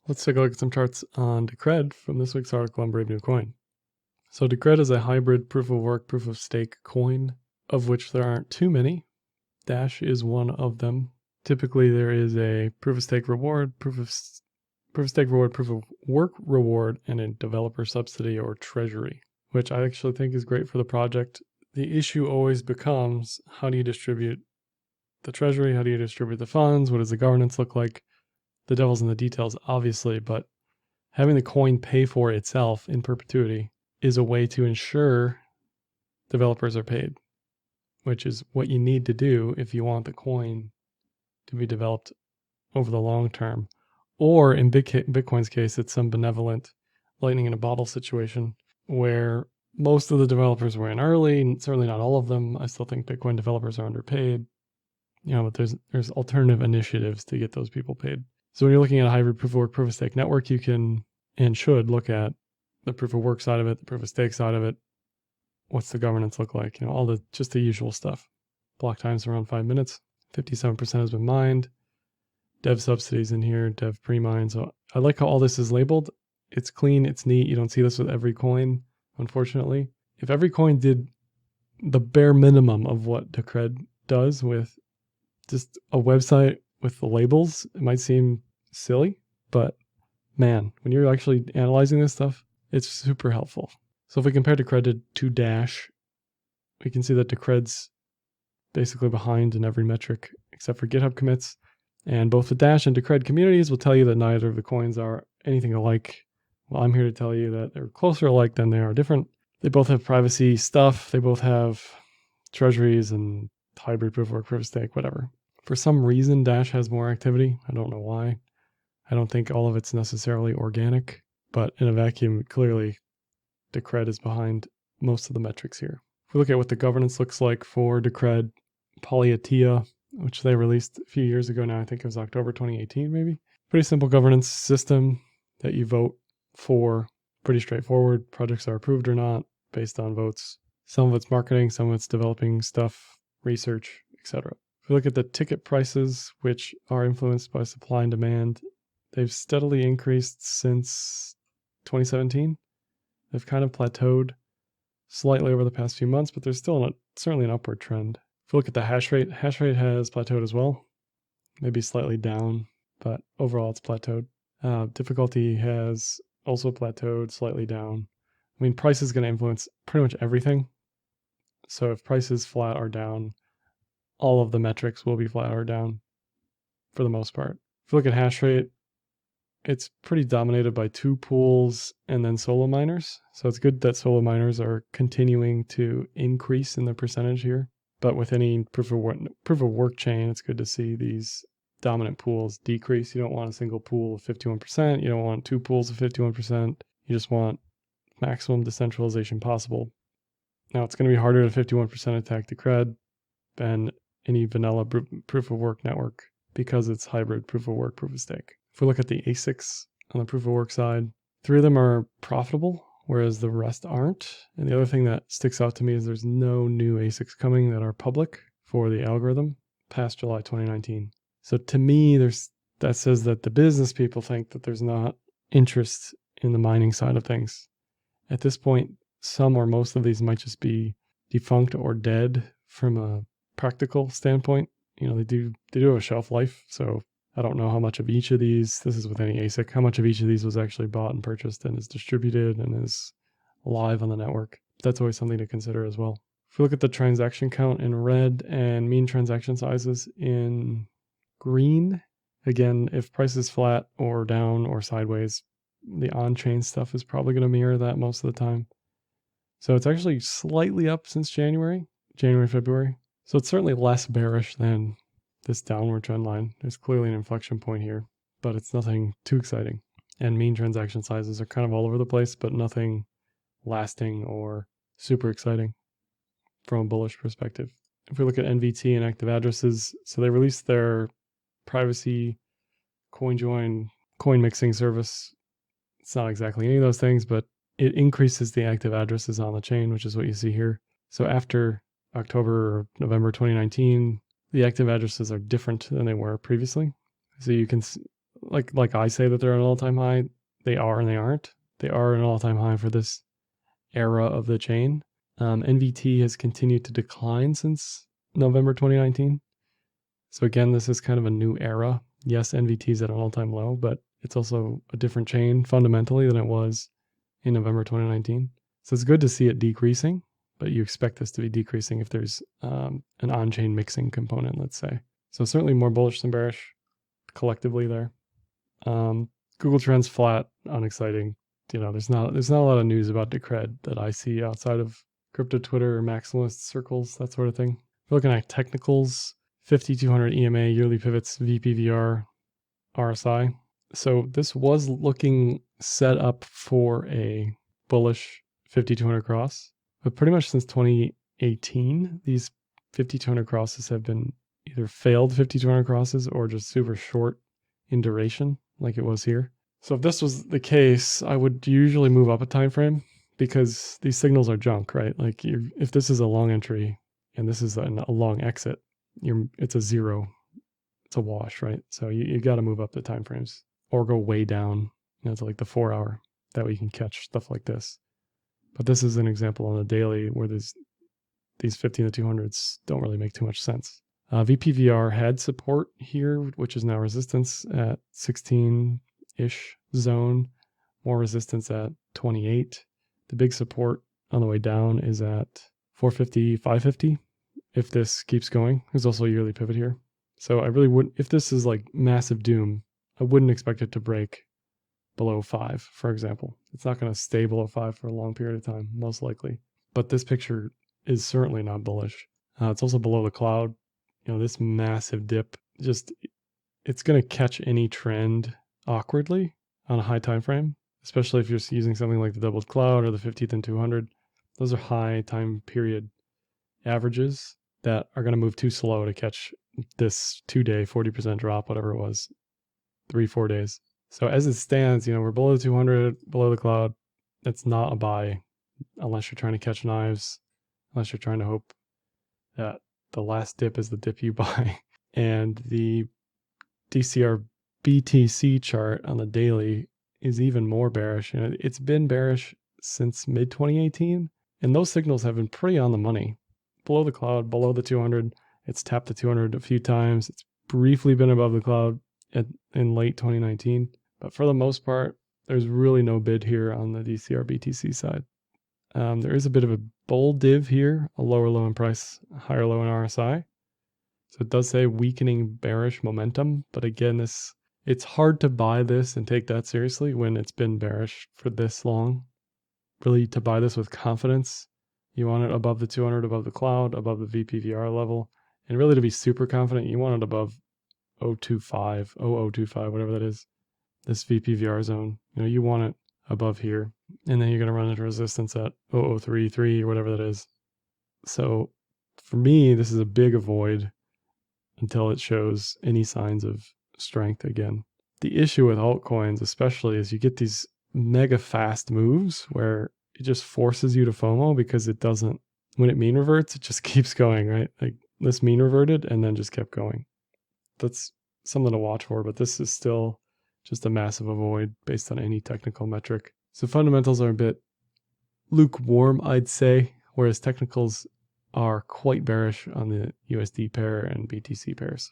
Let's take a look at some charts on Decred from this week's article on Brave New Coin. So Decred is a hybrid proof of work, proof of stake coin, of which there aren't too many. Dash is one of them. Typically there is a proof of stake reward, proof of stake reward, proof of work reward, and a developer subsidy or treasury, which I actually think is great for the project. The issue always becomes, how do you distribute the treasury? How do you distribute the funds? What does the governance look like? The devil's in the details, obviously, but having the coin pay for itself in perpetuity is a way to ensure developers are paid, which is what you need to do if you want the coin to be developed over the long term. Or in Bitcoin's case, it's some benevolent lightning in a bottle situation where most of the developers were in early, certainly not all of them. I still think Bitcoin developers are underpaid, but there's alternative initiatives to get those people paid. So when you're looking at a hybrid proof of work, proof of stake network, you can and should look at the proof of work side of it, the proof of stake side of it. What's the governance look like? All just the usual stuff. Block time's around 5 minutes. 57% has been mined. Dev subsidies in here, dev pre-mine. So I like how all this is labeled. It's clean, it's neat. You don't see this with every coin, unfortunately. If every coin did the bare minimum of what Decred does with just a website with the labels, it might seem silly, but man, when you're actually analyzing this stuff, it's super helpful. So if we compare Decred to Dash, we can see that Decred's basically behind in every metric except for GitHub commits. And both the Dash and Decred communities will tell you that neither of the coins are anything alike. Well, I'm here to tell you that they're closer alike than they are different. They both have privacy stuff. They both have treasuries and hybrid proof of work, proof of stake, whatever. For some reason, Dash has more activity. I don't know why. I don't think all of it's necessarily organic, but in a vacuum, clearly Decred is behind most of the metrics here. If we look at what the governance looks like for Decred, Polyatia, which they released a few years ago now, I think it was October 2018 maybe. Pretty simple governance system that you vote for. Pretty straightforward. Projects are approved or not based on votes. Some of it's marketing, some of it's developing stuff, research, etc. If we look at the ticket prices, which are influenced by supply and demand, they've steadily increased since 2017. They've kind of plateaued slightly over the past few months, but there's still certainly an upward trend. If we look at the hash rate has plateaued as well, maybe slightly down, but overall it's plateaued. Difficulty has also plateaued, slightly down. I mean, price is going to influence pretty much everything. So if price is flat or down, all of the metrics will be flat or down for the most part. If you look at hash rate, it's pretty dominated by two pools and then solo miners. So it's good that solo miners are continuing to increase in the percentage here. But with any proof of work chain, it's good to see these dominant pools decrease. You don't want a single pool of 51%. You don't want two pools of 51%. You just want maximum decentralization possible. Now it's going to be harder to 51% attack Decred than any vanilla proof of work network because it's hybrid proof of work, proof of stake. If we look at the ASICs on the proof of work side, 3 of them are profitable, whereas the rest aren't. And the other thing that sticks out to me is there's no new ASICs coming that are public for the algorithm past July 2019. So to me, that says that the business people think that there's not interest in the mining side of things. At this point, some or most of these might just be defunct or dead from a practical standpoint. They do have a shelf life, so I don't know how much of each of these, this is with any ASIC, how much of each of these was actually bought and purchased and is distributed and is live on the network. That's always something to consider as well. If we look at the transaction count in red and mean transaction sizes in green, again, if price is flat or down or sideways, the on-chain stuff is probably going to mirror that most of the time. So it's actually slightly up since January, February. So it's certainly less bearish than this downward trend line. There's clearly an inflection point here, but it's nothing too exciting. And mean transaction sizes are kind of all over the place, but nothing lasting or super exciting from a bullish perspective. If we look at NVT and active addresses, so they released their privacy CoinJoin coin mixing service. It's not exactly any of those things, but it increases the active addresses on the chain, which is what you see here. So after October or November 2019, the active addresses are different than they were previously. So you can like I say that they're an all-time high, they are and they aren't. They are an all-time high for this era of the chain. NVT has continued to decline since November 2019. So again, this is kind of a new era. Yes, NVT is at an all-time low, but it's also a different chain fundamentally than it was in November 2019. So it's good to see it decreasing, but you expect this to be decreasing if there's an on-chain mixing component, let's say. So certainly more bullish than bearish collectively there. Google Trends flat, unexciting. There's not a lot of news about Decred that I see outside of crypto Twitter or maximalist circles, that sort of thing. We're looking at technicals, 5200 EMA, yearly pivots, VPVR, RSI. So this was looking set up for a bullish 5200 cross, but pretty much since 2018, these 5200 crosses have been either failed 5200 crosses or just super short in duration, like it was here. So if this was the case, I would usually move up a time frame because these signals are junk, right? Like if this is a long entry and this is a long exit, it's a zero, it's a wash, right? So you got to move up the time frames or go way down, to like the 4 hour. That way you can catch stuff like this. But this is an example on the daily where these 15 to 200s don't really make too much sense. VPVR had support here, which is now resistance at 16-ish zone, more resistance at 28. The big support on the way down is at 450, 550. If this keeps going, there's also a yearly pivot here. So I really wouldn't, if this is like massive doom, I wouldn't expect it to break below 5, for example. It's not going to stay below 5 for a long period of time, most likely. But this picture is certainly not bullish. It's also below the cloud. This massive dip, it's going to catch any trend awkwardly on a high time frame, especially if you're using something like the doubled cloud or the 50th and 200. Those are high time period averages that are going to move too slow to catch this 2-day 40% drop, whatever it was, 3-4 days. So as it stands, we're below the 200, below the cloud. It's not a buy unless you're trying to catch knives, unless you're trying to hope that the last dip is the dip you buy. And the DCRBTC chart on the daily is even more bearish. It's been bearish since mid 2018, and those signals have been pretty on the money. Below the cloud, below the 200, it's tapped the 200 a few times. It's briefly been above the cloud in late 2019, but for the most part, there's really no bid here on the DCRBTC side. There is a bit of a bull div here, a lower low in price, higher low in RSI. So it does say weakening bearish momentum, but again, it's hard to buy this and take that seriously when it's been bearish for this long. Really, to buy this with confidence, you want it above the 200, above the cloud, above the VPVR level, and really to be super confident, you want it above 0.25, whatever that is, this VPVR zone. You want it above here, and then you're going to run into resistance at 0.033 or whatever that is. So for me, this is a big avoid until it shows any signs of strength again. The issue with altcoins especially is you get these mega fast moves where it just forces you to FOMO because it doesn't, when it mean reverts, it just keeps going, right? Like this mean reverted and then just kept going. That's something to watch for, but this is still just a massive avoid based on any technical metric. So fundamentals are a bit lukewarm, I'd say, whereas technicals are quite bearish on the USD pair and BTC pairs.